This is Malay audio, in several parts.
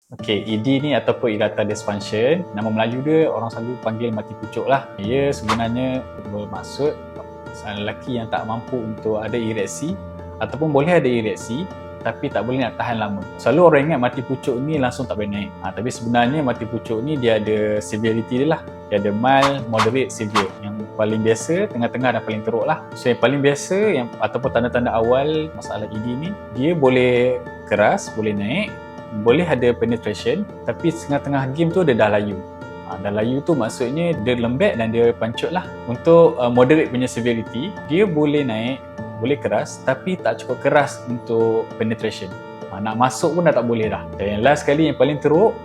Okey, ED ni ataupun erectile dysfunction, nama Melayu dia orang selalu panggil mati pucuk lah. Ia sebenarnya bermaksud seorang lelaki yang tak mampu untuk ada ereksi ataupun boleh ada ereksi tapi tak boleh nak tahan lama. Selalu orang ingat mati pucuk ni langsung tak boleh naik. Tapi sebenarnya mati pucuk ni dia ada severity dia lah. Dia ada mild, moderate, severe. Yang paling biasa, tengah-tengah dan paling teruk lah. So yang paling biasa ataupun tanda-tanda awal masalah ED ni, dia boleh keras, boleh naik, boleh ada penetration, tapi tengah-tengah game tu dia dah layu. Dah layu tu maksudnya dia lembek dan dia pancut lah. Untuk moderate punya severity, dia boleh naik, boleh keras, tapi tak cukup keras untuk penetration. Nak masuk pun dah tak boleh dah. Dan yang last sekali yang paling teruk,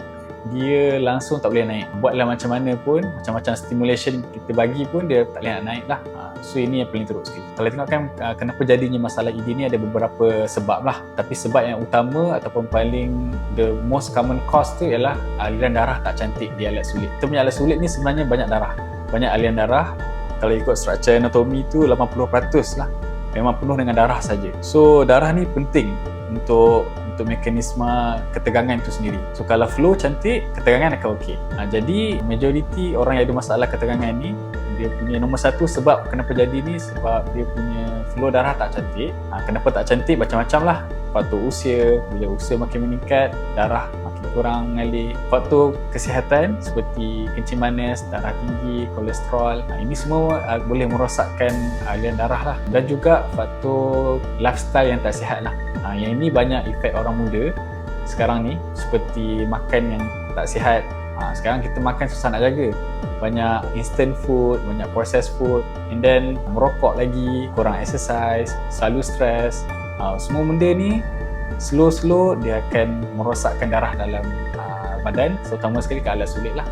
dia langsung tak boleh naik. Buatlah macam mana pun, macam-macam stimulation kita bagi pun dia tak boleh nak naik lah. So ini yang paling teruk sekali. Kalau tengokkan kenapa jadinya masalah ED ni ada beberapa sebab lah. Tapi sebab yang utama ataupun paling the most common cause tu ialah aliran darah tak cantik di alat sulit. Kita punya alat sulit ni sebenarnya banyak darah. Banyak aliran darah. Kalau ikut structure anatomy tu 80% lah. Memang penuh dengan darah saja. So darah ni penting untuk mekanisme ketegangan itu sendiri. So kalau flow cantik, ketegangan akan okey. Jadi majoriti orang yang ada masalah ketegangan ni, dia punya nombor satu sebab kenapa jadi ni sebab dia punya flow darah tak cantik. Kenapa tak cantik? Macam-macam lah. Faktor usia, bila usia makin meningkat, darah makin kurang mengalir. Faktor kesihatan seperti kencing manis, darah tinggi, kolesterol. Ini semua boleh merosakkan aliran darah lah. Dan juga faktor lifestyle yang tak sihat lah. Yang ini banyak efek orang muda sekarang ni, seperti makan yang tak sihat. Sekarang kita makan susah nak jaga. Banyak instant food, banyak processed food, and then merokok lagi, kurang exercise, selalu stres. Semua benda ni slow dia akan merosakkan darah dalam badan, terutama sekali ke alat sulit lah.